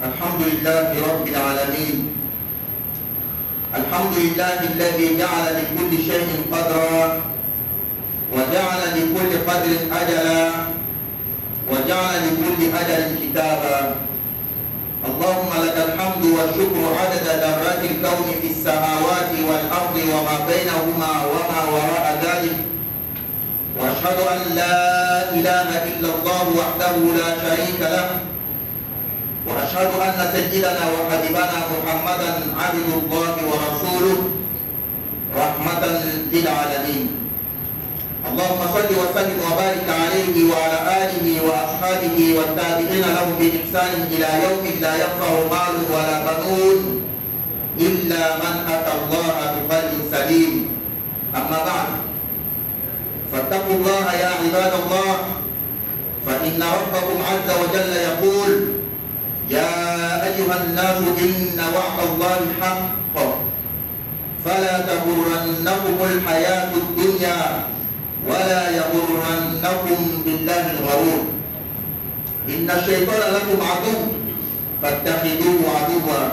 الحمد لله رب العالمين. الحمد لله الذي جعل لكل شيء قدرا، وجعل لكل قدر أجلا، وجعل لكل أجل كتابا. اللهم لك الحمد والشكر عدد ذرات الكون في السماوات والأرض وما بينهما وما وراء ذلك، وأشهد أن لا إله إلا الله وحده لا شريك له، وأشهد أن سيدنا وحبيبنا محمدا عبد الله ورسوله رحمة للعالمين. اللهم صل وسلم وبارك عليه وعلى آله وأصحابه والتابعين لهم بإحسان إلى يوم لا ينفع مال ولا بنون إلا من أتى الله بقلب سليم. أما بعد، فاتقوا الله يا عباد الله، فإن ربكم عز وجل يقول: يا أيها الناس إن وعد الله حق فلا تغرنكم الحياة الدنيا ولا يغرنكم بالله الغرور. إن الشيطان لكم عدو فاتخذوه عدوا،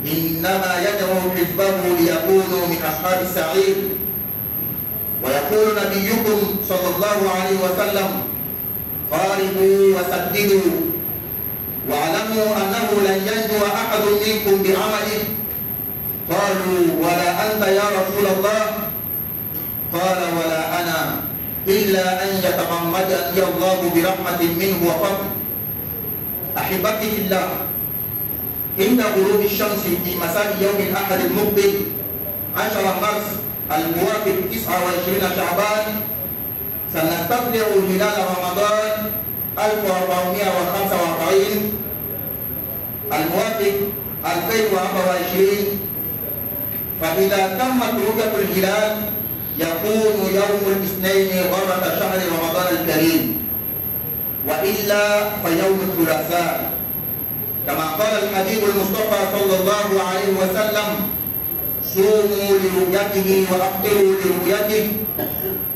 إنما يدعو حزبه ليكونوا من أصحاب السعير. ويقول نبيكم صلى الله عليه وسلم: قاربوا وسددوا، واعلموا أنه لن ينجو أحد منكم بعمله. قالوا: ولا أنت يا رسول الله؟ قال: ولا أنا، إلا أن يتغمدني الله برحمة منه وفضل. أحبتي في الله، إن غروب الشمس في مساء يوم الأحد المقبل 10 مارس الموافق 29 شعبان سنستطلع هلال رمضان 1445 الموافق 2024. فإذا تمت رؤية الهلال يكون يوم الاثنين غرة شهر رمضان الكريم، وإلا فيوم الثلاثاء، كما قال الحبيب المصطفى صلى الله عليه وسلم: صوموا لرؤيته وأفطروا لرؤيته،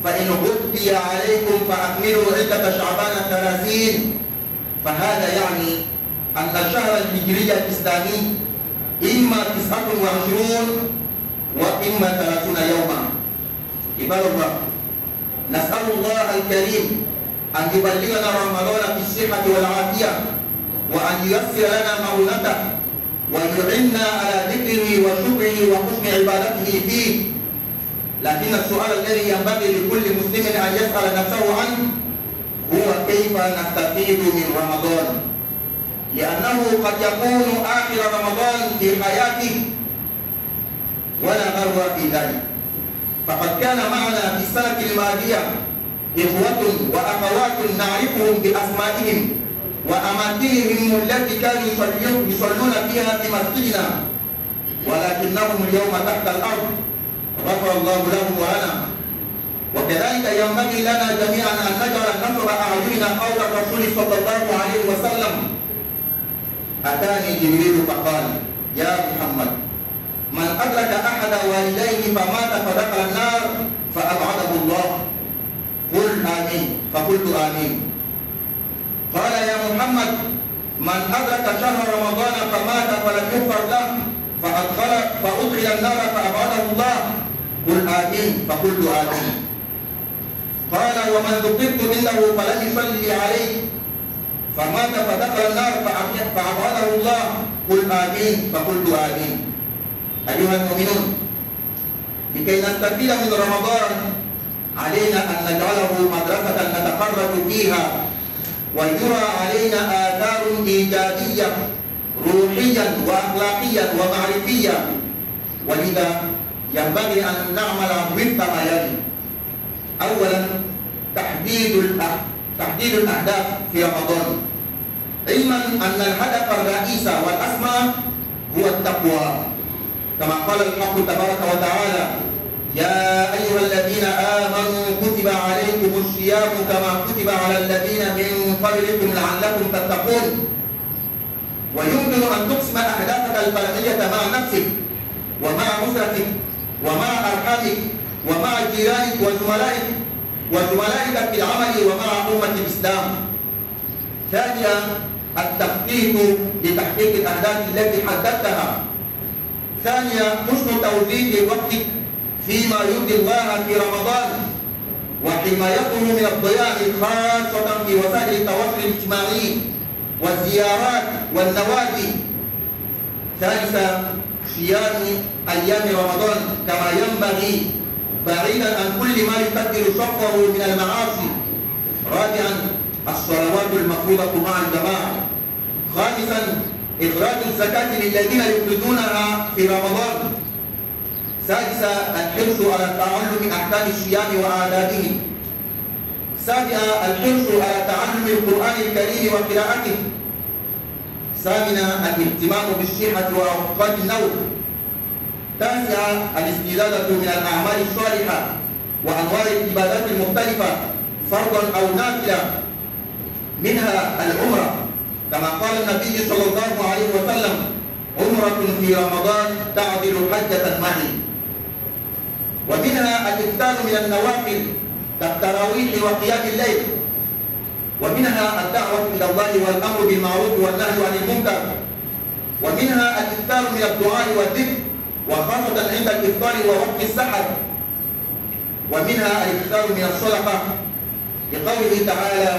فإن غطي عليكم فأكملوا عدة شعبان 30. فهذا يعني أن الشهر الهجري الإسلامي إما 29 وإما 30 يوما. عباد الله، نسأل الله الكريم أن يبلغنا رمضان بالصحة والعافية، وأن ييسر لنا معونته، ويعنا على ذكره وشكره وحسن عبادته فيه. لكن السؤال الذي ينبغي لكل مسلم أن يسأل نفسه عنه هو: كيف نستفيد من رمضان؟ لأنه قد يكون آخر رمضان في حياته ولا غرو في ذلك. فقد كان معنا في السنة الماضية إخوة وأخوات نعرفهم بأسمائهم وأماكنهم التي كانوا يصلون فيها في مسجدنا، ولكنهم اليوم تحت الأرض، غفر الله لهم ولنا. وكذلك ينبغي لنا جميعا أن نجعل نصر أعيننا قول الرسول صلى الله عليه وسلم: أتاني جبريل فقال: يا محمد، من أدرك أحد والديه فمات فدخل النار فأبعده الله، قل آمين. فقلت آمين. قال: يا محمد، من أدرك شهر رمضان فمات فلم يغفر له فأدخل النار فأبعده الله، قل آمين. فقلت آمين. قال: ومن ذكرت عنده فلم يصلي عليه فمات فدخل النار فأبعده الله، قل آمين. فقلت آمين. أيها المؤمنون، لكي نستفيد من رمضان علينا أن نجعله مدرسة نتخرج فيها ويرى علينا آثار إيجابية روحيا وأخلاقيا ومعرفيا، ولذا ينبغي أن نعمل وفق ما يلي. أولا، تحديد الأهداف في رمضان، علما أن الهدف الرئيس والأسمى هو التقوى، كما قال الحق تبارك وتعالى: يا أيها الذين آمنوا كتب عليكم الصيام كما كتب على الذين من قبلكم لعلكم تتقون. ويمكن أن تقسم أهدافك الفرعية مع نفسك ومع أسرتك ومع أرحامك ومع جيرانك وزملائك في العمل ومع أمة الإسلام. ثانيا، التخطيط لتحقيق الأهداف التي حددتها. ثانيا حسن توظيف وقتك فيما يرضي الله في رمضان وحمايته من الضياع خاصة في وسائل التواصل الاجتماعي والزيارات والنوادي. ثالثا صيام أيام رمضان كما ينبغي بعيدا عن كل ما يكدر صفوه من المعاصي. رابعا الصلوات المفروضة مع الجماعة. خامسا إخراج الزكاة للذين يفردونها في رمضان. سادسا الحرص على تعلم أحكام الصيام وآدابه. سابعا الحرص على تعلم القرآن الكريم وقراءته. ثامنا الاهتمام بالصحة وأوقات النوم. تاسعا الاستزادة من الأعمال الصالحة وأنواع العبادات المختلفة فرضا أو نافلة، منها العمرة كما قال النبي صلى الله عليه وسلم: عمرة في رمضان تعدل حجة معي. ومنها الإكثار من النوافل كالتراويح وقيام الليل. ومنها الدعوة إلى الله والأمر بالمعروف والنهي عن المنكر. ومنها الإكثار من الدعاء والذكر وخاصة عند الإفطار ووقت السحر. ومنها الإكثار من الصدقة لقوله تعالى: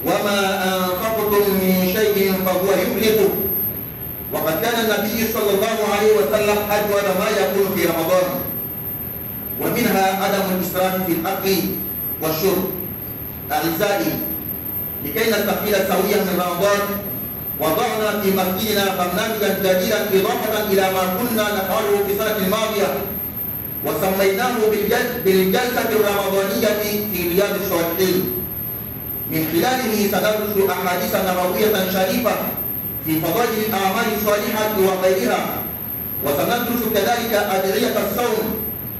وما أنفقتم من شيء فهو يخلفه. وقد كان النبي صلى الله عليه وسلم أجود ما يكون في رمضان. ومنها عدم الإسراف في الأكل والشرب. أعزائي، لكي نستفيد سويا من رمضان وضعنا في مسجدنا برنامجا جديدا إضافة إلى ما كنا نفعله في السنة الماضية، وسميناه بالجلسة الرمضانية في رياض الصالحين. من خلاله سندرس أحاديث نبوية شريفة في فضائل الأعمال الصالحة وغيرها، وسندرس كذلك أدعية الصوم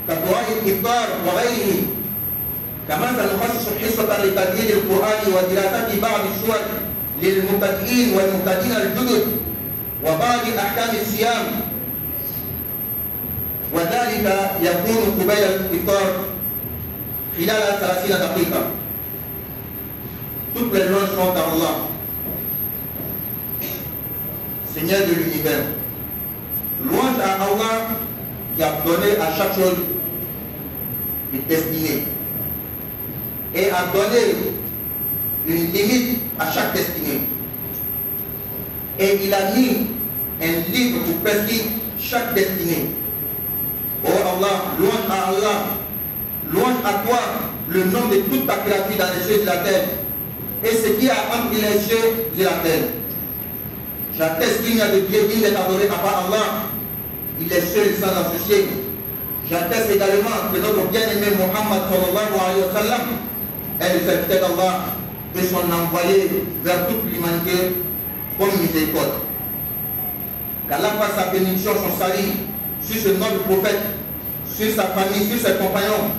كدعاء الإفطار وغيره. كما سنخصص حصة لتجويد القرآن ودراسة بعض السور للمبتدئين والمبتدئين الجدد وبعض أحكام الصيام، وذلك يكون قبيل الإفطار خلال 30 دقيقة. Toutes les louanges sont à Allah, Seigneur de l'univers. Louange à Allah qui a donné à chaque chose une destinée et a donné une limite à chaque destinée. Et il a mis un livre pour prescrire chaque destinée. Oh Allah, louange à Allah, louange à toi, le nom de toute ta créature dans les cieux de la terre et ce qui a entre les cieux de la terre. J'atteste qu'il n'y a de Dieu digne d'être adoré à part Allah. Il est seul sans associé. J'atteste également que notre bien-aimé Muhammad sallallahu alayhi wa sallam est le serviteur d'Allah et son envoyé vers toute l'humanité comme miséricorde. Qu'Allah fasse sa bénédiction, son salut sur ce noble prophète, sur sa famille, sur ses compagnons,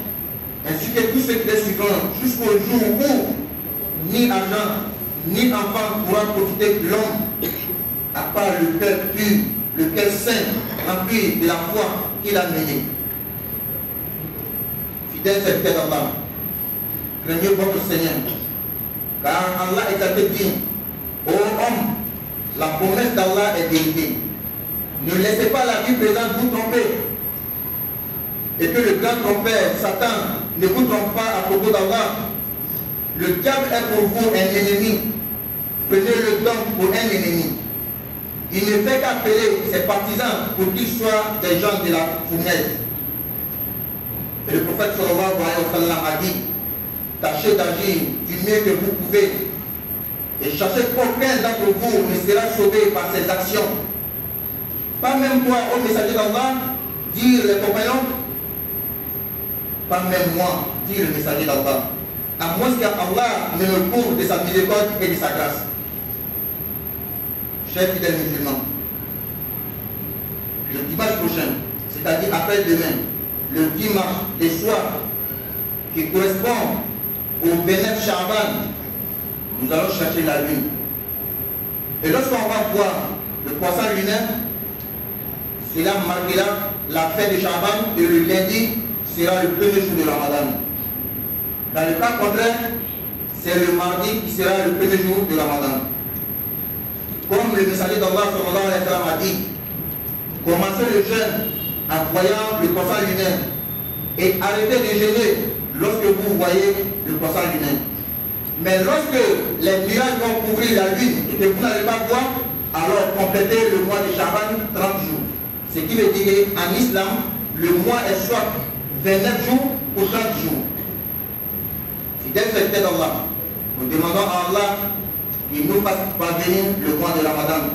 ainsi que tous ceux qui les suivront jusqu'au jour où ni argent, ni enfant pourra profiter de l'homme, à part le cœur pur, le cœur saint, rempli de la foi qu'il a mené. Fidèle serviteur d'Allah, craignez votre Seigneur, car Allah est assez digne. Ô homme, la promesse d'Allah est vérité. Ne laissez pas la vie présente vous tromper, et que le grand trompeur, Satan, ne vous trompe pas à propos d'Allah. Le diable est pour vous un ennemi. Prenez-le donc pour un ennemi. Il ne fait qu'appeler ses partisans pour qu'ils soient des gens de la fournaise. Et le prophète sallallahu alayhi wa sallam a dit: tâchez d'agir du mieux que vous pouvez et cherchez qu'aucun d'entre vous ne sera sauvé par ses actions. Pas même toi, ô messager d'Allah, dire les compagnons, pas même moi, dire le messager d'Allah, à moins qu'Allah ne me couvre de sa miséricorde et de sa grâce. Chers fidèles musulmans, le dimanche prochain, c'est-à-dire après-demain, le dimanche des soirs, qui correspond au 29 Sha'ban, nous allons chercher la lune. Et lorsqu'on va voir le poisson lunaire, cela marquera la fin de Sha'ban et le lundi sera le premier jour de Ramadan. Dans le cas contraire, c'est le mardi qui sera le premier jour de Ramadan. Comme le messager d'Allah sallallahu alayhi wa sallam a dit, commencez le jeûne en voyant le croissant lunaire et arrêtez de jeûner lorsque vous voyez le croissant lunaire. Mais lorsque les nuages vont couvrir la lune et que vous n'allez pas voir, alors complétez le mois de Shaban 30 jours. Ce qui veut dire qu'en islam, le mois est soit 29 jours ou 30 jours. Fidèle serviteur d'Allah, nous demandons à Allah qu'il nous fasse parvenir le mois de Ramadan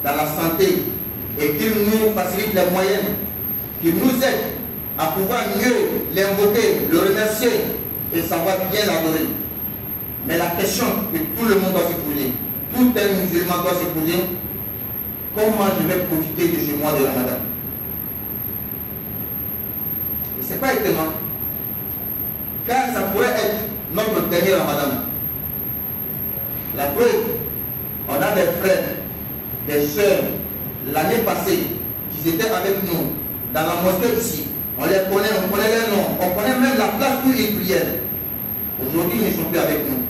dans la santé et qu'il nous facilite les moyens, qu'il nous aide à pouvoir mieux l'invoquer, le remercier et savoir bien l'adorer. Mais la question que tout le monde doit se poser, tout un musulman doit se poser, comment je vais profiter de ce mois de Ramadan? Et ce n'est pas étonnant, car ça pourrait être notre dernier Ramadan. La preuve, on a des frères, des sœurs, l'année passée, qui étaient avec nous dans la mosquée ici. On les connaît, on connaît leurs noms, on connaît même la place où ils priaient. Aujourd'hui, ils ne sont plus avec nous.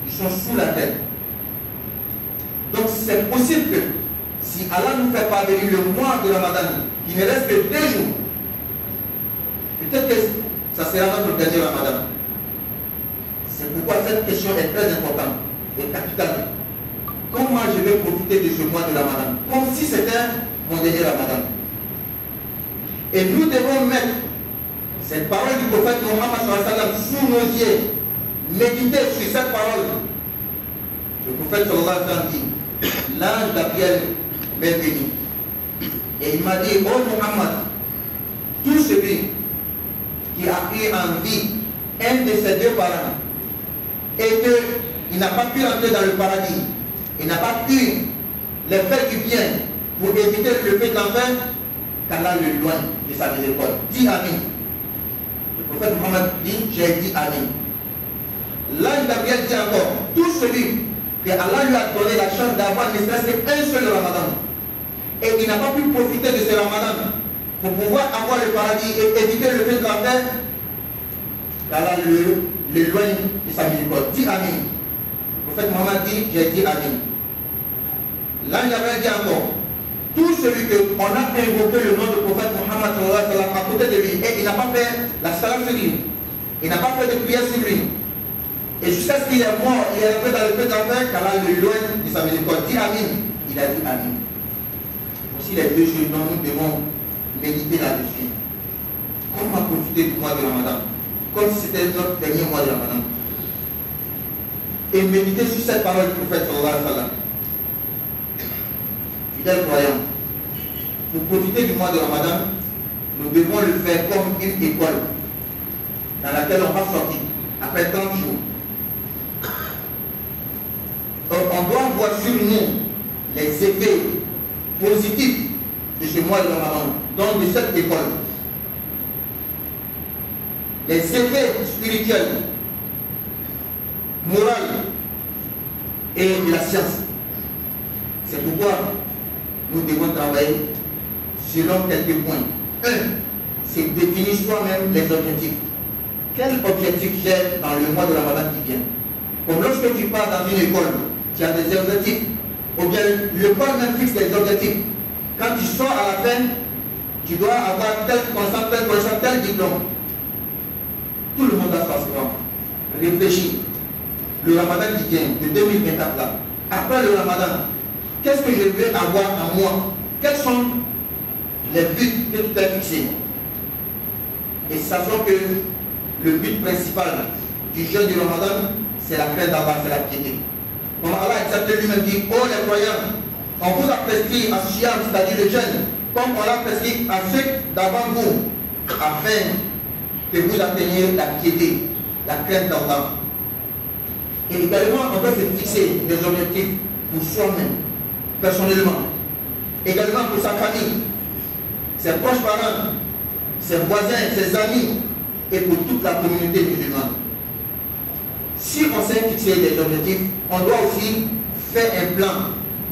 Ils sont sous la terre. Donc c'est possible que si Allah nous fait parvenir le mois de Ramadan, il ne reste que 2 jours, peut-être que ça sera notre dernier Ramadan. C'est pourquoi cette question est très importante et capitale. Comment je vais profiter de ce mois de Ramadan? Comme si c'était mon dernier Ramadan. Et nous devons mettre cette parole du prophète Mohammed sallallahu alayhi wa sallam sous nos yeux, méditer sur cette parole. Le prophète sallallahu alayhi wa sallam dit, l'ange Gabriel m'est venu et il m'a dit, oh Mohammed, tout celui qui a eu en vie un de ses 2 parents et qu'il n'a pas pu entrer dans le paradis, il n'a pas pu les faire du bien pour éviter le feu de l'enfer, qu'Allah le loigne de sa miséricorde. Dis Amin. Le prophète Mohammed dit, j'ai dit Amin. L'ange Gabriel dit encore, tout celui que Allah lui a donné la chance d'avoir ne serait-ce qu'un seul Ramadan et il n'a pas pu profiter de ce Ramadan pour pouvoir avoir le paradis et éviter le feu de l'enfer, qu'Allah le loigne de sa miséricorde. Dis Amin. Le prophète Mohammed dit, j'ai dit Amin. L'ange Gabriel dit encore, tout celui qu'on a invoqué le nom du prophète Mohammed à côté de lui et il n'a pas fait la salam sur lui, il n'a pas fait de prière sur lui, et jusqu'à ce qu'il est mort, il est rentré dans le feu d'enfer, qu'Allah le loigne de sa miséricorde. Dis Amin. Il a dit Amin. Voici les 2 choses dont nous devons méditer là-dessus. Comment profiter du mois de Ramadan, comme si c'était notre dernier mois de Ramadan. Et méditer sur cette parole du prophète sallallahu alayhi wa sallam. Fidèles croyants, pour profiter du mois de Ramadan, nous devons le faire comme une école dans laquelle on va sortir après 30 jours. On doit voir sur nous les effets positifs de ce mois de Ramadan, donc de cette école. Les effets spirituels, moraux et de la science. C'est pourquoi nous devons travailler selon quelques points. 1. C'est définir soi-même les objectifs. Quel objectif j'ai dans le mois de Ramadan qui vient? Comme lorsque tu pars dans une école, tu as des objectifs, ou bien l'école même fixe des objectifs. Quand tu sors à la fin, tu dois avoir tel connaissance, tel diplôme. Tout le monde a forcément réfléchi. Le Ramadan qui vient, de 2024 là, après le Ramadan, qu'est-ce que je veux avoir en moi? Quels sont les buts que tu t'es fixés? Et sachant que le but principal du jeûne du Ramadan, c'est la crainte d'Allah, c'est la piété. Comme Allah accepte lui-même dit, oh les croyants, on vous a prescrit à Siyam, c'est-à-dire le jeûne, comme on l'a prescrit à ceux d'avant vous, afin que vous atteigniez la piété, la crainte d'Allah. Et également, on doit se fixer des objectifs pour soi-même, personnellement, également pour sa famille, ses proches parents, ses voisins, ses amis, et pour toute la communauté musulmane. Si on s'est fixé des objectifs, on doit aussi faire un plan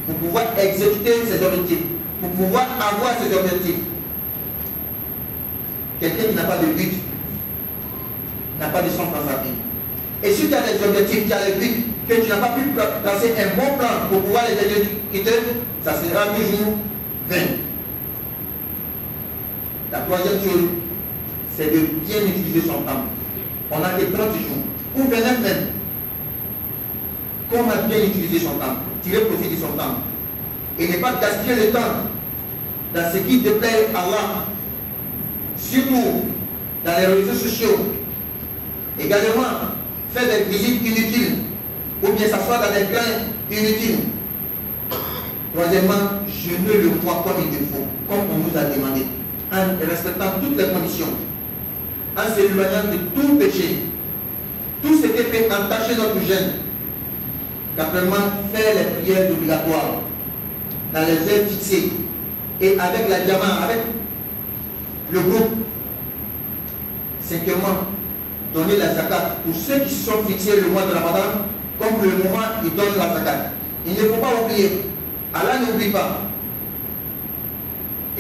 pour pouvoir exécuter ces objectifs, pour pouvoir avoir ces objectifs. Quelqu'un qui n'a pas de but n'a pas de sens dans sa vie. Et si tu as des objectifs, tu as des buts, que tu n'as pas pu tracer un bon plan pour pouvoir les quitter, ça sera toujours vain. La troisième chose, c'est de bien utiliser son temps. On n'a que 30 jours, ou 29 même. Comment bien utiliser son temps, tirer profit de son temps. Et ne pas gaspiller le temps dans ce qui déplaît à Allah, surtout dans les réseaux sociaux. Également, faire des visites inutiles, ou bien s'asseoir dans des plaintes inutiles. Troisièmement, jeûner le mois comme il le faut, comme on nous a demandé, en respectant toutes les conditions, en s'éloignant de tout péché, tout ce qui peut entacher notre jeûne. Quatrièmement, faire les prières obligatoires dans les heures fixées et avec la diamant, avec le groupe. Cinquièmement, donner la zakat pour ceux qui sont fixés le mois de Ramadan, comme le moment ils donnent la zakat. Il ne faut pas oublier. Allah n'oublie pas.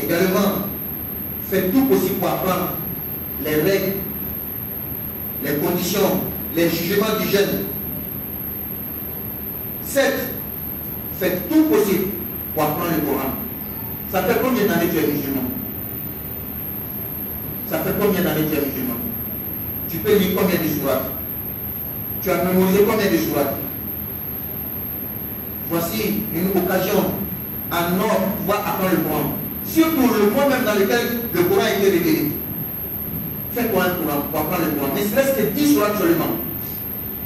Également, faites tout possible pour apprendre les règles, les conditions, les jugements du jeûne. 7. Faites tout possible pour apprendre le Coran. Ça fait combien d'années tu es musulman? Ça fait combien d'années tu es musulman? Tu peux lire combien de sourates? Tu as mémorisé combien de sourates? Voici une occasion en or pour pouvoir apprendre le Coran. Surtout le mois même dans lequel le Coran a été révélé. Fais-toi un Coran pour apprendre le Coran. Ne serait-ce que 10 sourates seulement.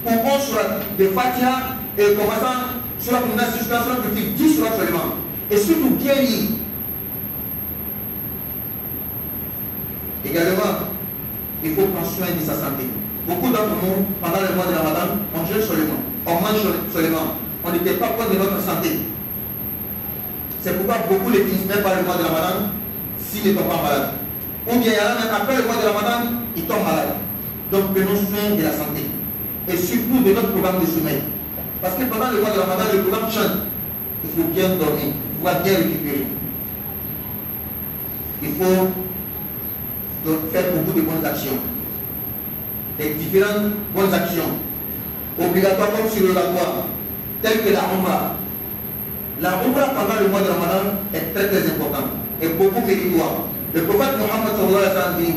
Ou 11 sourates de Fatiha et commençant sur la promenade jusqu'à sur le 10 sourates seulement. Et surtout bien lire. Également, il faut prendre soin de sa santé. Beaucoup d'entre nous, pendant le mois de Ramadan, on jeûne seulement, on mange seulement. On n'était pas compte de notre santé. C'est pourquoi beaucoup ne finissent même pas le mois de Ramadan s'ils ne tombent pas malades. Ou bien il y en a même après le mois de Ramadan, ils tombent malades. Donc prenons soin de la santé. Et surtout de notre programme de sommeil. Parce que pendant le mois de Ramadan, le programme change. Il faut bien dormir, il faut bien récupérer. Il faut donc faire beaucoup de bonnes actions. Des différentes bonnes actions. Obligatoires comme sur le laboratoire, telles que la Umrah. La Umrah pendant le mois de Ramadan est très très importante et beaucoup méritoire. Le prophète Mohammed sallallahu alayhi wa sallam dit,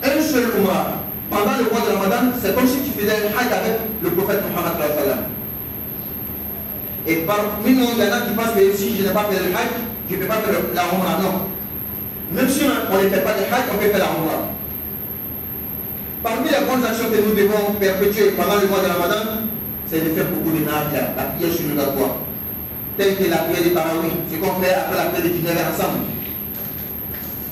un seul Umrah pendant le mois de Ramadan, c'est comme si tu faisais un hajj avec le prophète Mohammed sallallahu alayhi wa sallam. Et parmi nous, il y en a qui pensent que si je n'ai pas fait le hajj, je ne peux pas faire la Umrah. Non. Même si on ne fait pas le hajj, on peut faire la Umrah. Parmi les bonnes actions que nous devons perpétuer pendant le mois de Ramadan, c'est de faire beaucoup de nafila, la prière sur le toit, telle que la prière des Tarawih, ce qu'on fait après la prière de 19h ensemble.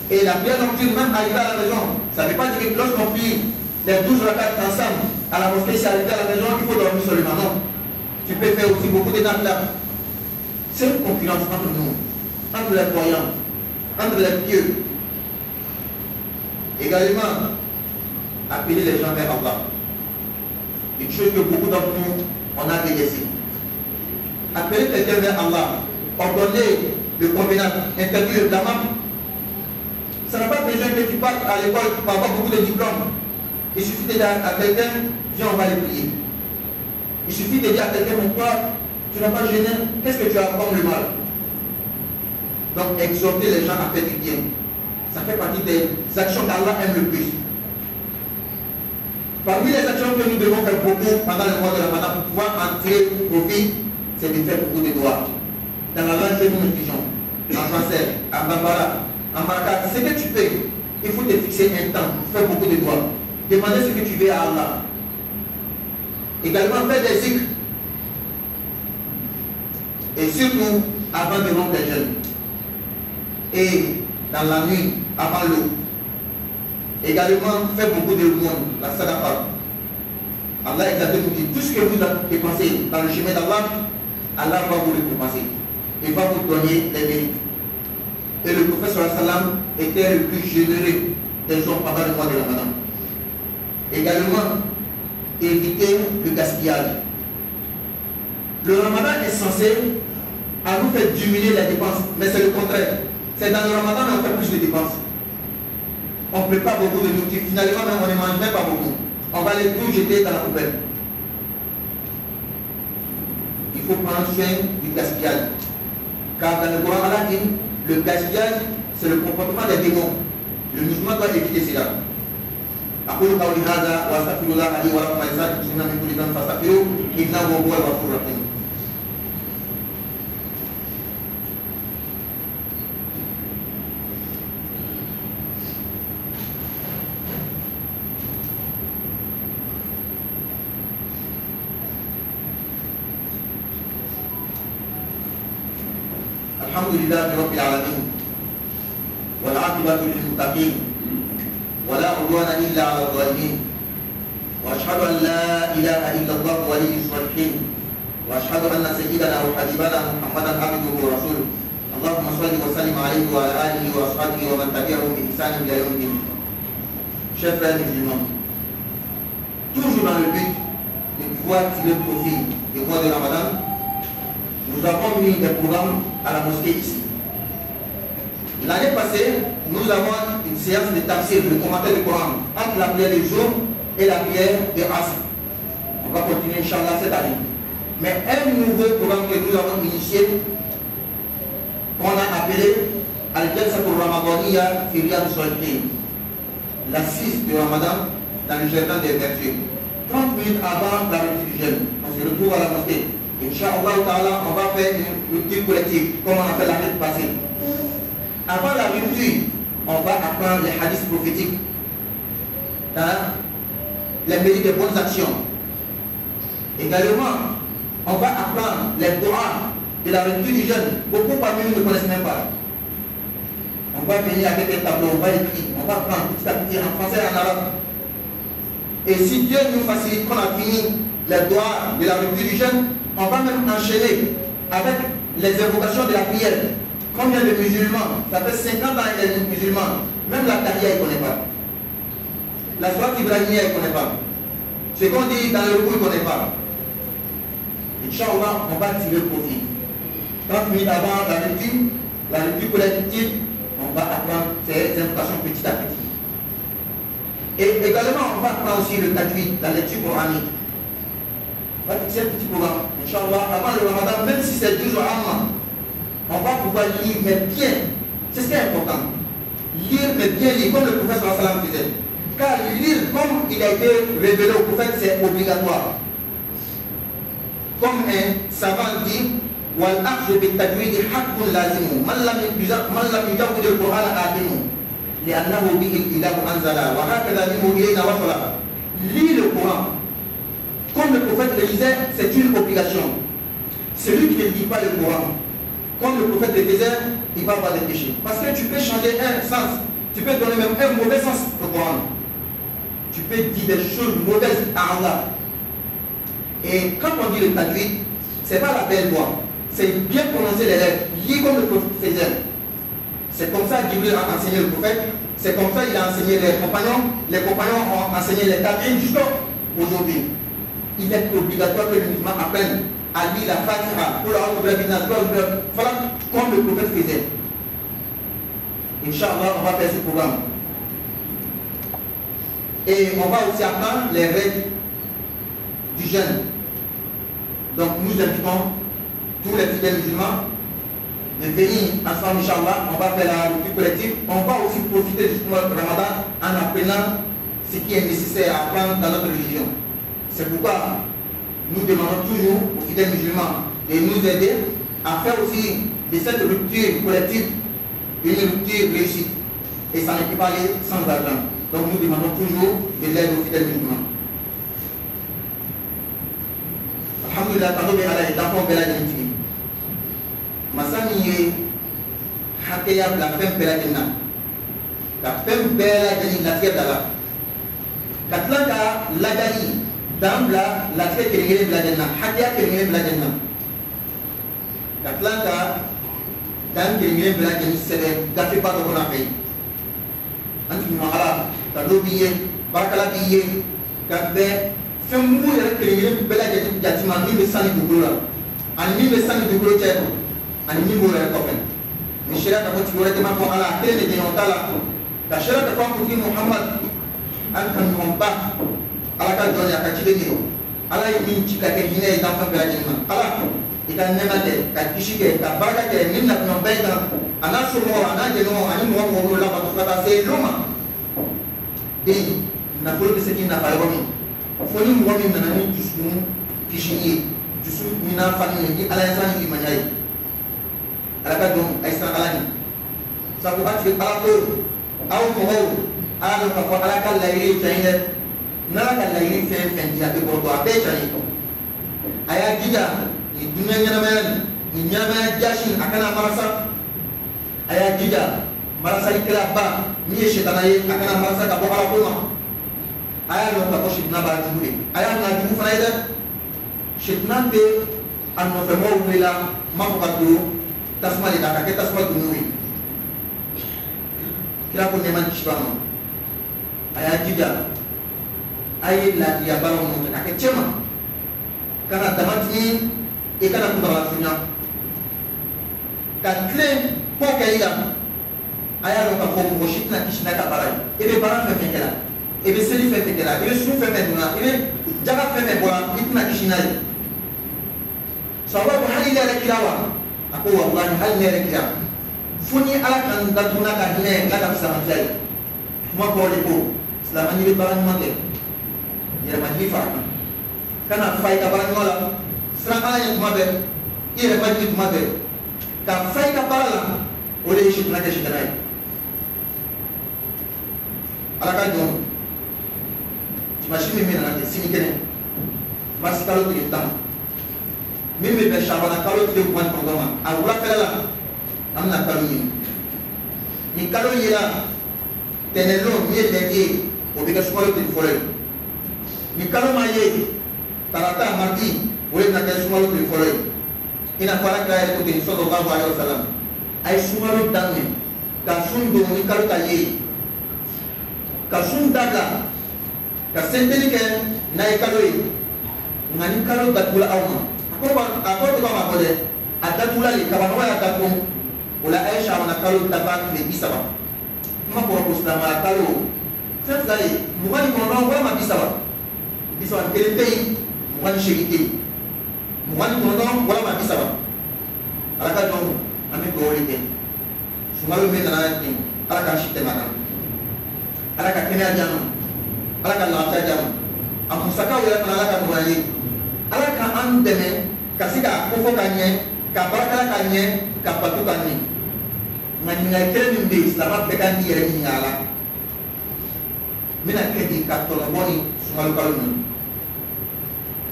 Et la prière nocturne, même arriver à la maison, ça ne veut pas dire que lorsqu'on prie les 12 rakats ensemble à la mosquée, c'est arrivé à la maison, il faut dormir seulement. Non. Tu peux faire aussi beaucoup de nafila. C'est une concurrence entre nous, entre les croyants, entre les pieux. Également, appeler les gens vers Allah. Une chose que beaucoup d'entre nous, on a délaissé. Appeler quelqu'un vers Allah, ordonner le convenable, interdire le damam. Ça n'a pas besoin que tu partes à l'école pour avoir beaucoup de diplômes. Il suffit de dire à quelqu'un, viens, on va les prier. Il suffit de dire à quelqu'un, mon toi, tu n'as pas gêné, qu'est-ce que tu as comme le mal? Donc, exhorter les gens à faire du bien. Ça fait partie des actions qu'Allah aime le plus. Parmi les actions que nous devons faire beaucoup pendant le mois de Ramadan pour pouvoir en tirer profit, c'est de faire beaucoup de doigts. Dans la langue que nous utilisons, en français, en bambara, en marca, ce que tu peux, il faut te fixer un temps, faire beaucoup de doigts. Demander ce que tu veux à Allah. Également faire des zikrs. Et surtout, avant de rompre les jeûnes. Et dans la nuit, avant l'eau. Également, faire beaucoup de monde, la sadaqa. Allah est à nous dit, tout ce que vous dépensez dans le chemin d'Allah, Allah va vous récompenser. Il va vous donner des mérites. Et le prophète sallallahu alayhi wa sallam était le plus généreux des hommes pendant le mois de Ramadan. Également, éviter le gaspillage. Le Ramadan est censé à nous faire diminuer les dépenses, mais c'est le contraire. C'est dans le Ramadan qu'on fait plus de dépenses. On ne prépare beaucoup de nourriture. Finalement, même on ne mange même pas beaucoup. On va les tout jeter dans la poubelle. Il faut prendre soin du gaspillage. Car dans le Coran, Allah dit, le gaspillage, c'est le comportement des démons. Le musulman doit éviter cela. أقول قولي هذا وأستغفر الله لي ولكم ولسائر المسلمين من كل ذنب فاستغفروه إنه هو الغفور الرحيم. الحمد لله رب العالمين والعاقبة للمتقين ولا عدوان إلا على الظالمين وأشهد أن لا إله إلا الله ولي الصالحين وأشهد أن سيدنا وحبيبنا محمدا عبده ورسوله اللهم صل وسلم عليه وعلى آله وأصحابه ومن تبعهم بإحسان إلى يوم الدين. Chers frères musulmans, toujours dans le but de pouvoir tirer profit du mois de Ramadan, nous avons mis des programmes à la mosquée ici. L'année passée, nous avons une séance de tafsir, de commentaire du Coran, entre la prière du jour et la prière de Asr. On va continuer, Inch'Allah, cette année. Mais un nouveau programme que nous avons initié, qu'on a appelé Al-Jalsatul Ramadaniya fi Riyad Salihin, l'assise du Ramadan dans le jardin des vertus. 30 minutes avant la rupture du jeûne, on se retrouve à la mosquée. Inch'Allah, on va faire une rupture collective, comme on a fait l'année passée. Avant la rupture, on va apprendre les hadiths prophétiques, les mérites des bonnes actions. Également, on va apprendre les doigts de la rupture du jeûne. Beaucoup parmi nous ne connaissent même pas. On va venir avec un tableau, on va écrire, on va apprendre petit à petit en français et en arabe. Et si Dieu nous facilite qu'on a fini les doigts de la rupture du jeûne, on va même enchaîner avec les invocations de la prière. Combien de musulmans, ça fait 50 ans qu'il est musulman, même la tahiyya il ne connaît pas. La soirée ibrahimiya il ne connaît pas. Ce qu'on dit dans le rukû il ne connaît pas. Inch'Allah, on va tirer profit. 30 minutes avant la rupture collective, on va apprendre ces invocations petit à petit. Et également, on va apprendre aussi le tajwid, la lecture coranique. On va fixer un petit programme. Inch'Allah, avant le Ramadan, même si c'est 12 jours avant, on va pouvoir lire, mais bien. C'est ce qui est important. Lire, mais bien lire, comme le prophète sallallahu alayhi wa sallam faisait. Car lire, comme il a été révélé au prophète, c'est obligatoire. Comme un savant dit, وَالْأَخْذُ بِالتَّجْوِيدِ حَقٌّ لَازِمٌ مَنْ لَمْ يُجَوِّدِ الْقُرْآنَ آثِمٌ لِأَنَّهُ بِهِ الْإِلَهُ أَنزَلَ وَهَكَذَا مِنْهُ إِلَيْنَا وَصَلَ. Lire le Coran. Comme le prophète le disait, c'est une obligation. Celui qui ne lit pas le Coran, comme le prophète le faisait, il va avoir des péchés. Parce que tu peux changer un sens, tu peux donner même un mauvais sens au Coran. Tu peux dire des choses mauvaises à Allah. Et quand on dit le tajwid, ce n'est pas la belle voix, c'est bien prononcer les lettres, lire comme le prophète faisait. C'est comme ça que Jibril a enseigné le prophète, c'est comme ça qu'il a enseigné les compagnons ont enseigné les tabi'in jusqu'à aujourd'hui. Il est obligatoire que le musulman apprenne à lire la Fatiha pour la comme le prophète faisait. Inch'Allah, on va faire ce programme. Et on va aussi apprendre les règles du jeûne. Donc nous invitons tous les fidèles musulmans de venir ensemble, Inch'Allah. On va faire la rupture collective. On va aussi profiter du mois de Ramadan en apprenant ce qui est nécessaire à apprendre dans notre religion. C'est pourquoi nous demandons toujours aux fidèles musulmans de nous aider à faire aussi de cette rupture collective une rupture réussie. Et ça ne peut pas aller sans argent. Donc nous demandons toujours de l'aide aux fidèles musulmans. Alhamdulillah, quand on est à la on peut la gagner. Masani hakeya la femme peut la gagner. La femme peut la gagner la tierre d'Allah. Katlaka la gagner. Dambla la tierre qui est la gagner. Hakeya qui est la gagner. Katlaka dan qui est la gagner. C'est le gafé pas de mon affaire. Anti Mahara, Tado billet, Bakala billet, Gabé. Fɛn mugu yɛrɛ kelen-kelen bɛɛ lajɛlen jatima min bɛ sani dugukolo la ani min bɛ sani dugukolo cɛ ani min b'o yɛrɛ kɔfɛ ni sera ka fɔ tigi wɛrɛ tɛ ma fɔ ala a kelen de jɛɲɔgɔn t'a la ka sera ka fɔ an kuntigi Muhammad an kanuɲɔgɔnba ala ka jɔn ye a ka ciden ye ala ye min ci ka kɛ hinɛ ye danfɛn bɛɛ lajɛlen na ala ikan nemate ka kishike ka baraka ke minna no baita ana sumo ana jeno ani mo mo la ba kata se luma de na polo bisekin na fayomi foni mo mi na ni kisun kishini kisun mina fani ni ala yasan ni manyai ala ka dum ay sa alani sa ko ati ala ko aw mo ala ka ko ala ka layri tayne na ka layri fe fe dia be ko a be tani aya gida ni dunya nyanamen ni nyama jashin akana marasa aya gida marasa ikla ba ni shetanaye akana marasa ka bokala ko aya no ka ko shitna ba jumuri aya na jumu fana ida shitna be anno fe mo wila mako tasmali da ka ke tasma dunuri kila ko neman shibano aya gida ay la dia baro mo ka ke chema kana damati e kana kudara sunya kan claim ko kayya aya ro ka ko mo shitna kishna ka barai e be baran fe kala e be seli fe kala e be su fe meduna e be jaga fe me bola itna kishna yi sababu hali la kilawa aku wallahi hal ne kilawa funi ala kan datuna ka hine la ka sama jai mo ko le ko islamani be baran mo ke ya majifa kana fay ka baran wala sra ala ya kuma be ire majid kuma be ka fay ka barala o le shi na ke shi danai ala ka don machine mi na ke sini kene mas kalo ti tam mimi be shabana kalo ti ko programa awula kala amna kalo ni kalo yira tenelo mi de o be ka swalo ti fole ni kalo maye tarata mardi wole na ke sumalo ti fole ina fara ka ko tin sallallahu alaihi wasallam ay sumalo danne ka sun do ni kalo ta ye ka sun daga ka senteni ke na e kalo yi ngani kalo batula awma ako to ma ko de adatula li ka ba ya ta ko wala aisha wana kalo tabak le bisaba ma ko ko sta kalo sa zali mugani ko no wa ma bisaba bisaba kelente mugani shiriki mugani ko no wala ma bisaba alaka don ami ko wali te sumalu me na ni alaka shite maka alaka kenya jano alaka la ta jano amu saka wala na alaka ko ali alaka andeme kasika ko ko kanye ka baraka kanye ka patu kanye ngani ngai kene mbi sama bekan di yere ni ala mina kedi ka to boni sumalu kalu ni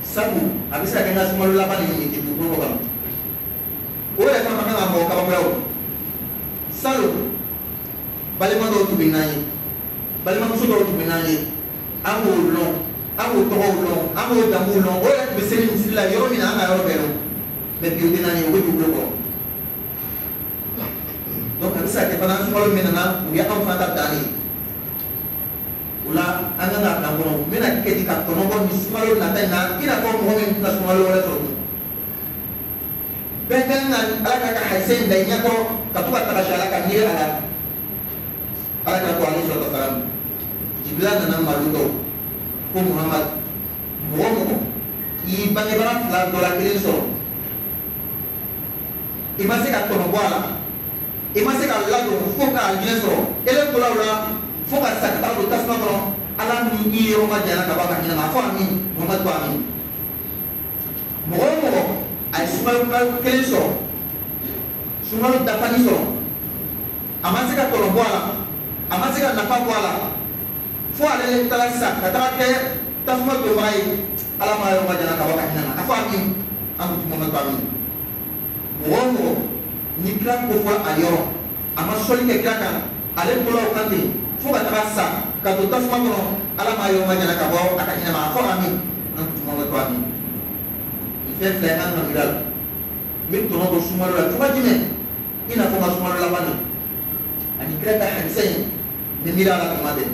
sabu abisa kenga sumalu la bani ni ti ko ko o ya kama kana mo ka ba salu bali ma do tu binai bali ma so do tu binai amu lo amu to lo amu da mu lo o ya be seni sila yoro mina anga yoro bero be bi dinani o du ko donc abisa ke fana sumalu mina na u ya am fata dani ula anga na na bono mina ke di ka to no bon sumalu na ta na ina ko mo min na sumalu wala to bengan ala ka haisen da nya ko ka tuka ta shala ka ni ala ka ko ali sallallahu alaihi wasallam jiblan na malu to ko muhammad mo i bangi bara fla dola kile so imase ka to no bwala imase ka la do fo ka ni so ele to la fo ka sa ta do tasma ko ala ni i ro ma jana ka ba ka ni na fo ni muhammad ba ni mo ay sumalu kelen sɔrɔ sumalu dafani sɔrɔ a ma se ka kɔlɔn bɔ a la a ma se ka nafa bɔ a la fo ale taara sisan ka taga kɛ tasuma donbaga ye ala ma yɔrɔ ma jana ka bɔ ka hinɛ na a fɔ a min an kun tuma ma to a min mɔgɔ o mɔgɔ ni kira ko fɔ a yɔrɔ a ma sɔli kɛ kira kan ale tora o kan ten fo ka taga sa ka to tasuma kɔnɔ ala ma yɔrɔ ma jana ka bɔ a ka hinɛ ma a fɔ a min an kun tuma ma to a min. Fɛn filɛ an ka mira la n bɛ tɔnɔ bɔ sumalo la cogoya jumɛn i n'a fɔ n ka sumalo laban nin ani kira ka hadisa in n bɛ mira la tuma bɛɛ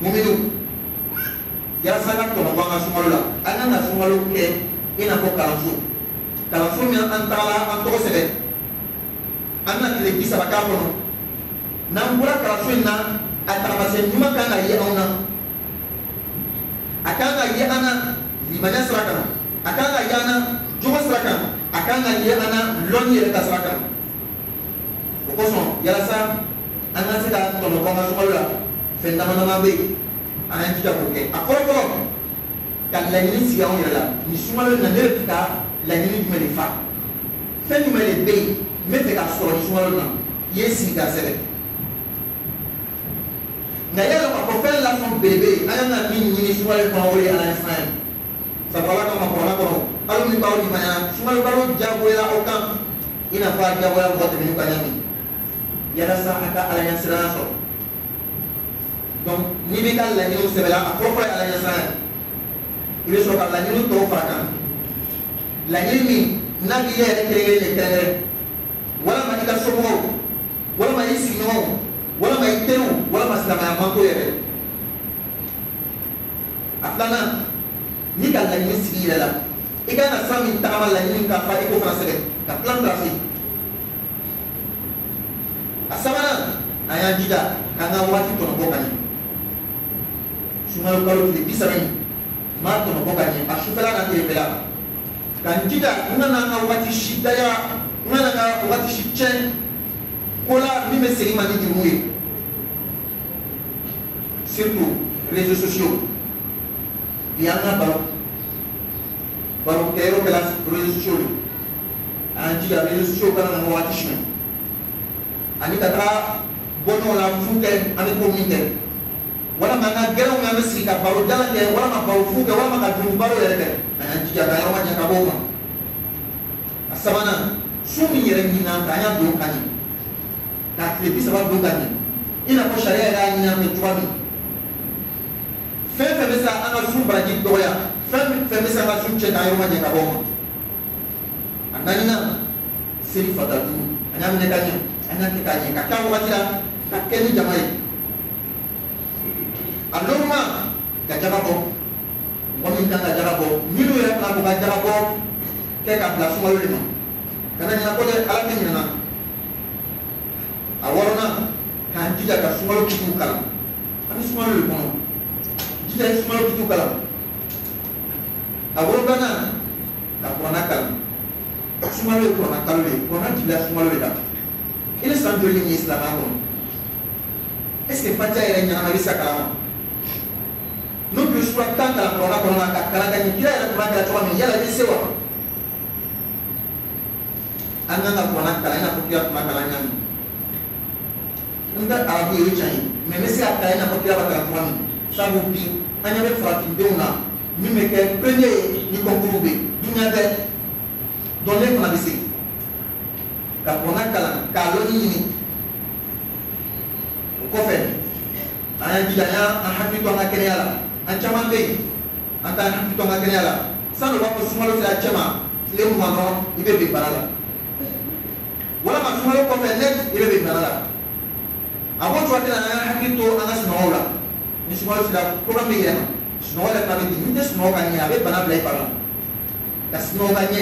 muminu yasa ka tɔnɔ bɔ an ka sumalo la an kan ka sumalo kɛ i n'a fɔ kalanso min an tagala an tɔgɔ sɛbɛn an bɛna tile 30 k'a kɔnɔ n'an bɔra kalanso in na a tagamasɛn ɲuman kan ka ye anw na a kan ka ye an na limaniya sira kan a kan ka ye an na jogo sirakan akan ka ye ana lɔnni yɛrɛ ta sirakan o kosɔn yalasa an ka se ka tɔnɔ bɔ an ka sunkalo la fɛn dama dama bɛ yen an y'an jija k'o kɛ a fɔlɔ fɔlɔ ka laɲini sigi anw yɛrɛ la nin sunkalo in na ne bɛ fɛ ka laɲini jumɛn de fa fɛn jumɛn de bɛ yen n bɛ fɛ ka sɔrɔ nin sunkalo in na i ye sigi ka sɛbɛn nka yala k'a fɔ fɛn lasɔn belebele an kan ka min ɲini sunkalo in kɔnɔ o de ye ala ɲɛsan ye sabu ala kama kɔrɔla kɔnɔ hali ni b'aw limaniya sunkalo kalo jagoyala aw kan i n'a fɔ a jagoya mɔgɔ tɛmɛn'u kan ɲami yalasa a ka ala ɲɛsiranya sɔrɔ donc n'i bɛ ka laɲiniw sɛbɛnna a fɔlɔ fɔlɔ ye ala ɲɛsiranya ye i bɛ sɔrɔ ka laɲiniw tɔw fara kan laɲini min n'a b'i yɛrɛ kelen-kelen de kɛrɛnkɛrɛn walama i ka somɔgɔw walama i sigiɲɔgɔnw walama i teriw walama silamɛya manko yɛrɛ a filanan n'i ka laɲini sigi i yɛrɛ la i ka kan ka sira min tagama laɲini ka fa i k'o fana sɛbɛn ka plan tracer a sabanan an y'an jija k'an ka waati tɔnɔbɔ ka ɲɛ sunkalo kalo tile 30 in m'a tɔnɔbɔ ka ɲɛ a sufɛla n'a tilefɛla k'an jija n kana an ka waati si daya n kana an ka waati si tiɲɛ ko la min bɛ segin ma ni jurumu ye surtout réseaux sociaux bi an ka baro kɛyɔrɔ kɛla réseaux sociaux de an y'an jija réseaux sociaux kana na an ka waati suyɛn ani ka taga bɔ ɲɔgɔn la fu kɛ an bɛ ko min kɛ walama an ka gɛrɛnw an bɛ sigi ka baro jalan kɛ walama baro fu kɛ walama ka juru baro yɛrɛ kɛ an y'an jija ka yɔrɔ ma jan ka bɔ o ma a sabanan su min yɛrɛ ɲinan k'an y'a don ka ɲɛ k'a tile 30 don ka ɲɛ i n'a fɔ sariya yɛrɛ y'a ɲini an fɛ cogoya min fɛn fɛn bɛ se an ka su baraji dɔgɔya fɛn fɛn bɛ se an ka su cɛ k'an yɔrɔ ma jan ka bɔ o ma a naaninan seli fata duuru an y'a minɛ ka ɲɛ an y'a kɛ k'a ɲɛ ka kɛ a wagati la ka kɛ ni jama ye a lɔruma ka jaga bɔ mɔgɔ min kan ka jaga bɔ minnu yɛrɛ fana b'u ka jaga bɔ kɛ ka bila sunkalo de ma kana ɲinɛ ko dɛ ala tɛ ɲinɛ na a wɔɔrɔnan k'an jija ka sunkalo kitiw kalan an bɛ sunkalo de kɔnɔ jija ye sunkalo kitiw kalan a wolonfilanan ka kuranna kalan sunkalo ye kuranna kalo de ye kuranna jigila sunkalo de kan i ni san joli ye silamɛya kɔnɔ est ce que fatiha yɛrɛ ɲanama i bɛ se ka kalan ma n'o tun ye sura 10 kalan kuranna kɔnɔ ka kalan ka ɲɛ kira yɛrɛ kuranna kɛra cogoya min yala i bɛ se wa an kan ka kuranna kalan i n'a fɔ kira tun b'a kalan ɲami n tɛ arabu ye o ye tiɲɛ ye mais n bɛ se ka kalan i n'a fɔ kira b'a kalan cogoya min sabu bi an ɲɛ bɛ farafindenw na min bɛ kɛ premier ye ni concours bɛ dunuya bɛɛ donc ne fana bɛ se ka kuranna kalan k'a lɔnni ɲini o kɔfɛ an y'an jija an hakili to an ka kɛnɛya la an caman bɛ yen an t'an hakili to an ka kɛnɛya la san'o b'a fɔ sunkalo sera cɛ ma tile 20 dɔrɔn i bɛ bin bana la walama sunkalo kɔfɛ net i bɛ bin bana la a b'o cogoya kelen na an y'an hakili to an ka sunɔgɔw la ni sunkalo sera programme bɛ yɛlɛma sunɔgɔ yɛrɛ fana bɛ ten n'i tɛ sunɔgɔ ka ɲɛ a bɛ bana bila i fari la ka sunɔgɔ ka ɲɛ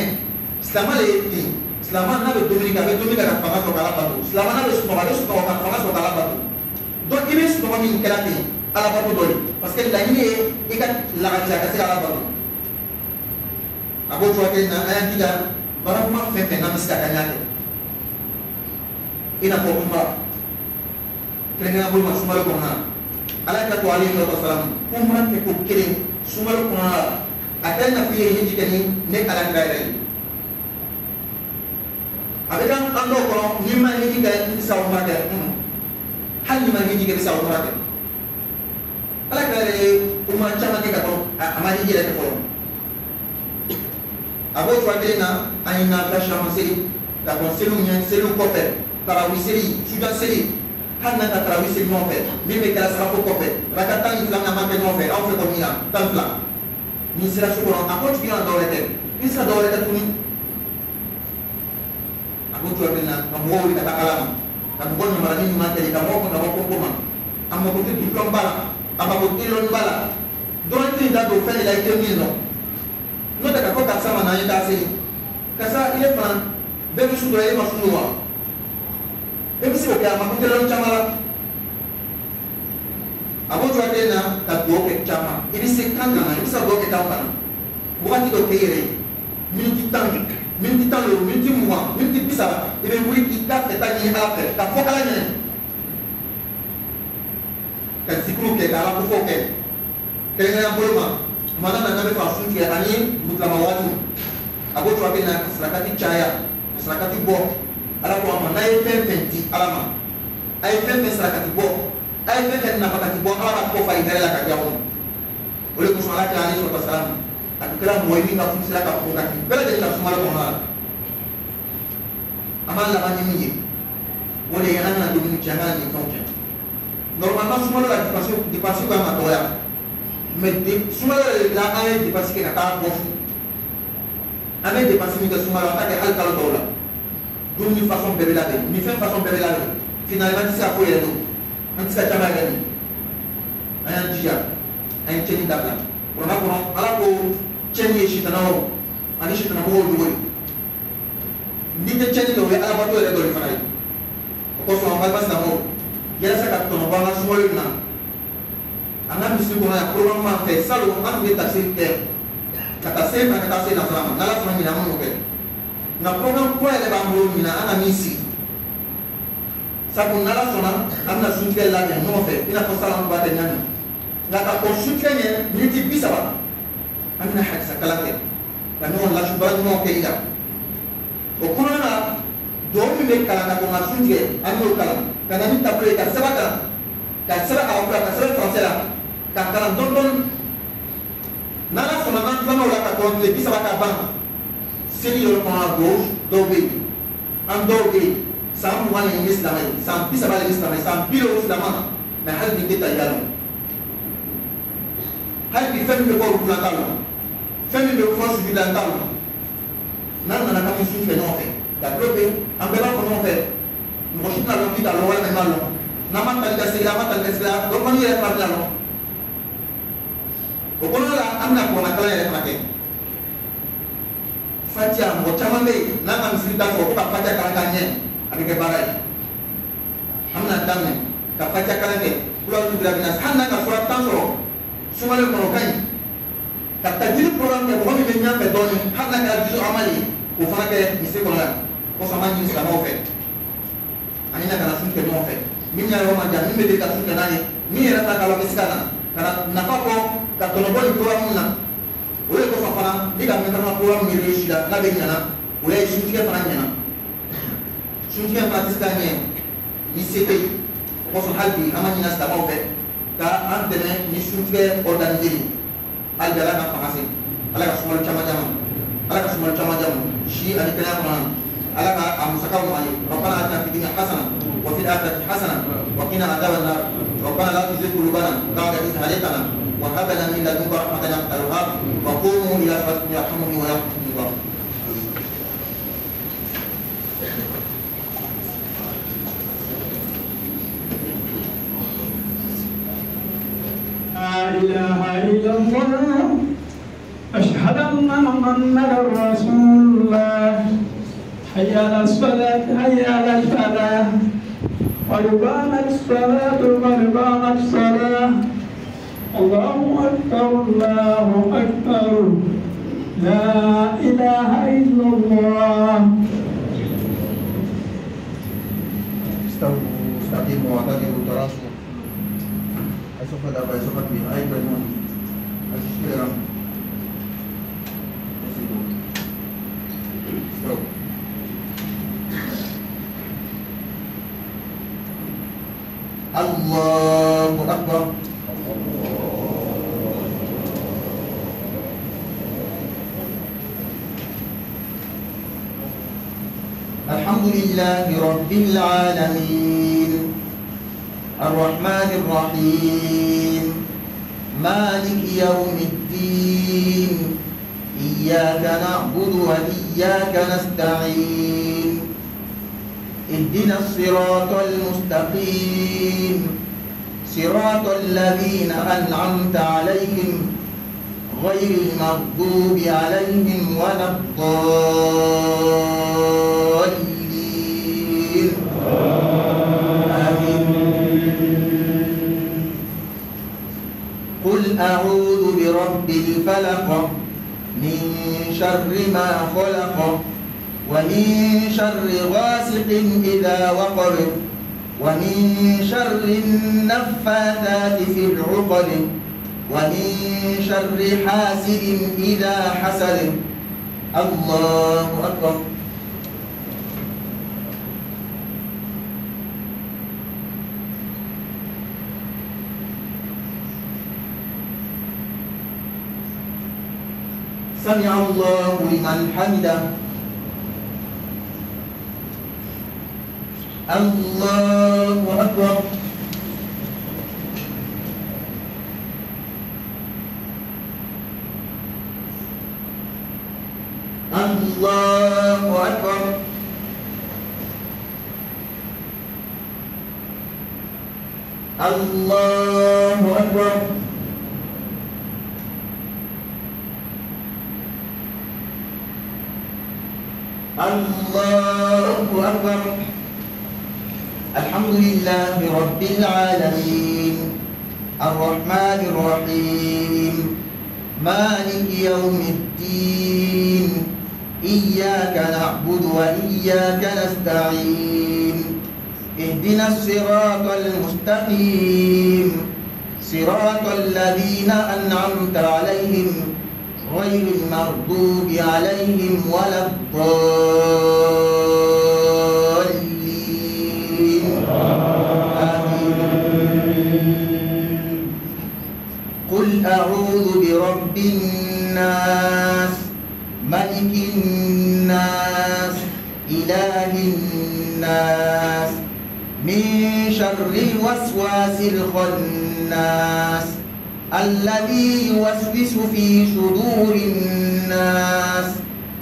silamɛ de ye ten silamɛ n'a bɛ dumuni kɛ a bɛ dumuni kɛ ka fanga sɔrɔ k'ala bato silamɛ n'a bɛ sunɔgɔ a bɛ sunɔgɔ ka fanga sɔrɔ k'ala bato donc i bɛ sunɔgɔ min kɛra ten ala bato dɔ ye parce que laɲini ye i ka lagatiya ka se k'ala bato a b'o cogoya kelen na an y'an jija baara kuma fɛn fɛn n'an bɛ se ka kɛ i n'a fɔ umra kɛrɛnkɛrɛnya bolo ma sunkalo kɔnɔna na ala ka to ale yɔrɔ salam umra kɛ ko kelen sunkalo kɔnɔna la a kɛra i n'a fɔ i ye hiji kɛ ni ne ala kira yɛrɛ ye a bɛ kan an dɔw kɔnɔ n'i ma hiji kɛ i tɛ se ka umra kɛ hali n'i ma hiji kɛ i bɛ se ka umra kɛ ala kira yɛrɛ ye umra caman kɛ ka kɔrɔ a ma hiji yɛrɛ kɛ fɔlɔ a b'o cogoya kelen na an ye nafila caman seli ka kɔn seliw ɲɛ seliw kɔfɛ tarawih seli sujan seli hali n'a ka tarawih seli ɲɔgɔn fɛ min bɛ kɛra sarako kɔfɛ raka 12 an b'a kɛ ɲɔgɔn fɛ aw fɛ kɔni yan 12 n'i sera so kɔnɔ a ko tigi na dɔwɛrɛ tɛ i sera dɔwɛrɛ tɛ tuguni a b'o cogoya kelen na ka mɔgɔw wuli ka taa ala ma ka mɔgɔ ɲamarani ɲuman tɛli ka mɔgɔ kun ka bɔ koko ma a mako tɛ diplôme ba la a mako tɛ lɔnni ba la dɔrɔn tɛ da don fɛn de la i tɛ min dɔn n'o tɛ ka fɔ karisa ma n'an ye taa seli karisa i ye fana bɛɛ bɛ su dɔ ye e ma su wa e bɛ se k'o kɛ a mako tɛ lɔnni caman la a b'o cogoya kelen na ka dugawu kɛ caman i bɛ se kan kan na i bɛ se ka dugawu kɛ kan fana wagati dɔ kɛ i yɛrɛ ye miniti tan minti tan lo minti mugan minti bisa ibe wuli ki ka feta ni ala fe ka fo kala ni ka sikru ke ka ala ko fo ke kenya bolma mana na nabe fa sun ke ani mutlama watu abo to abena sarakati chaya sarakati bo ala ko ma na yefen fenti ala ma ay fen sarakati bo ay fen na pakati bo ala ko fa idara ka jawo ole ko sala ka ani so pasalam akira moy ni ka fusira ka ko ka bela de la sumala ko na amala ba ni ni ole yana na do ni changa ni ko normalement sumala la di passer ko ma toya mais de sumala la ay di passer ka ta ko ame de passer ni ka sumala ta ke hal kala tola do ni façon bebe la ni fait façon bebe la finalement ça ko yedo an ska chama gani ayan jiya ay cheni dabla ona ko ala ko cheni shitana ani shitana mo do ni te cheni do ala ba to re do fanai ko so amal bas damo yara saka to no bana smol na ana misi ko na program ma fe salo an de tafsir ke kata se na sama nala sama ni na mo ke na program ko ele ba mo ni na ana misi sabu nala sona amna sunke la ya no fe ina ko salam ba de nyani ngata ko sunke ne ni ti bisaba amna hadisa kalake kanu la shubara no ke ida o kuna na do mi be kala na ko ma sunke anu kala kana ni tapre ka sabaka ka sara ka ka sara français la ka kala don nala sona na kanu la ka ko le bisaba ka ban seni yo ko na gauche do be an do be sam wani ni islamai sam bisaba le islamai sam bilo islama na hal ni beta yalo hal bi fami be ko kula talo fami be ko su bila talo nan na ka su fe no fe da probe an be ba ko no fe mo shi na lo ki da lo wala na lo na ma ta ga sira ma ta ga sira do ko ni re pa lo o ko la amna ko na kala re pa ke fatia mo chama be na ma misri ta ko ka fatia kala ka nye abi ke barai amna damme ka fatia kala ke kula tu bila binas hanna ka surat tansoro sumale ko kan ka tajir program ke mo mi nya pe doni hanna ka jisu amali ko fana ke mise ko la ko sama ni sa mo fe ani na kana sun ke mo fe min nya ro ma ja min be de ka sun ke nani ni era ta ka lo miskana kana na fa ko ka tono boli program na o le ko fa fana ni ka me ta program mi re shi da na be nyana o le shi ke fana nyana sunke Pakistan ni sete ko so halbi amani na sta mo fe ka antene ni sunke organiser al dala na famase ala ka sumal chama jama shi ani kana ko ala ka amusaka mo ani rabbana atina fid dunya hasana wa fil akhirati hasana wa qina adhaban nar rabbana la tuzigh qulubana ba'da idh hadaytana wa hab lana min ladunka rahmatan ya arham wa qumu ila salati yarhamuni wa yarhamullah. لا إله إلا الله أشهد أن محمدا رسول الله حي على الصلاة حي على الفلاح قد قامت الصلاة قد قامت الصلاة الله أكبر الله أكبر لا إله إلا الله. استقيموا واعتدلوا تراصوا سوف dapat seperti air dengan sekarang Allahu Akbar. Alhamdulillahi Rabbil Alamin الرحمن الرحيم مالك يوم الدين إياك نعبد وإياك نستعين اهدنا الصراط المستقيم صراط الذين أنعمت عليهم غير المغضوب عليهم ولا الضالين آمين. قل أعوذ برب الفلق من شر ما خلق ومن شر غاسق إذا وقب ومن شر النفاثات في العقد ومن شر حاسد إذا حسد. الله أكبر. سمع الله لمن حمده. الله أكبر. الله أكبر. الله أكبر. الله أكبر. الحمد لله رب العالمين الرحمن الرحيم مالك يوم الدين إياك نعبد وإياك نستعين اهدنا الصراط المستقيم صراط الذين أنعمت عليهم غير المغضوب عليهم ولا الضالين. آمين. قل أعوذ برب الناس ملك الناس إله الناس من شر الوسواس الخناس الذي يوسوس في صدور الناس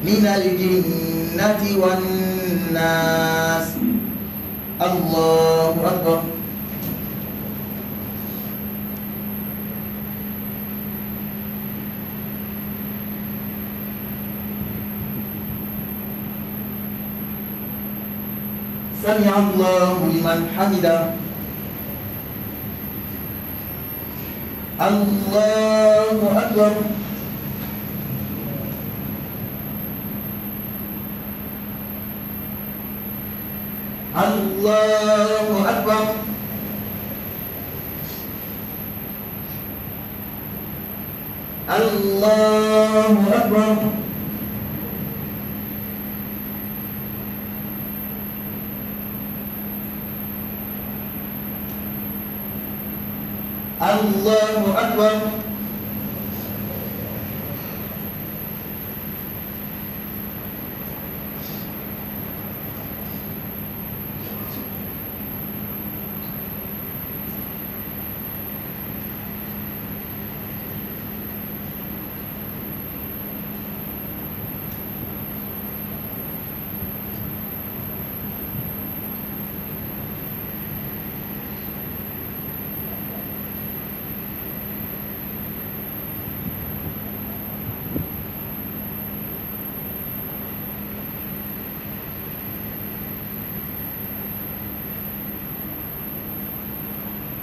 من الجنة والناس. الله أكبر. سمع الله لمن حمده. الله أكبر. الله أكبر. الله أكبر. الله أكبر.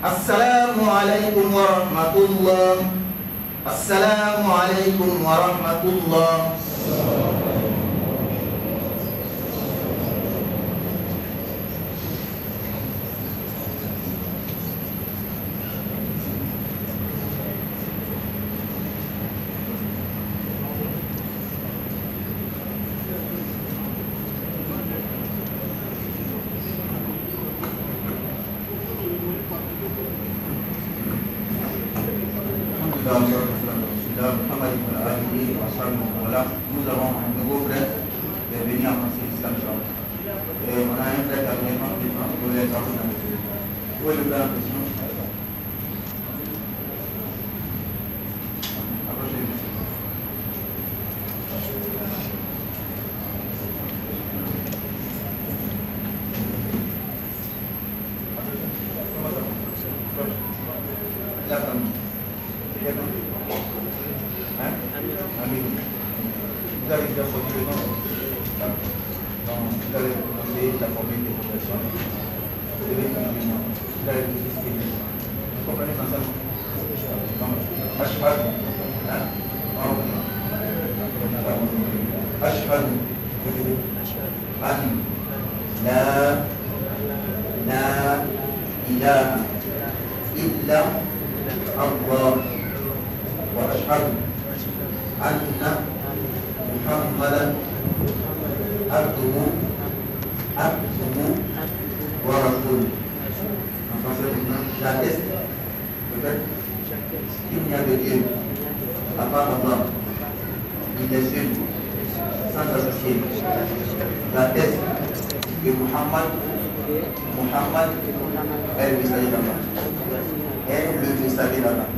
السلام عليكم ورحمة الله. السلام عليكم ورحمة الله. Nous avons un nouveau frère qui est venu à Massi Islam Shop. Et on a un frère qui a vraiment besoin de les travaux dans le pays. Où est le frère en question? Approchez-vous. La famille. C'est quel nom? Hein? Amin. Vous avez déjà sorti le nom. Donc, vous allez commencer la formule de profession. Vous devez faire le nom. Vous allez vous expliquer. Vous comprenez ça? Donc, à cheval. Hein? أشهد أن لا إله إلا الله وأشهد أن محمدا عبده ورسوله. J'atteste peut-être qu'il n'y a de Dieu à part Allah. Il est seul, sans associé. J'atteste que Muhammad est le messager d'Allah. Est le messager d'Allah.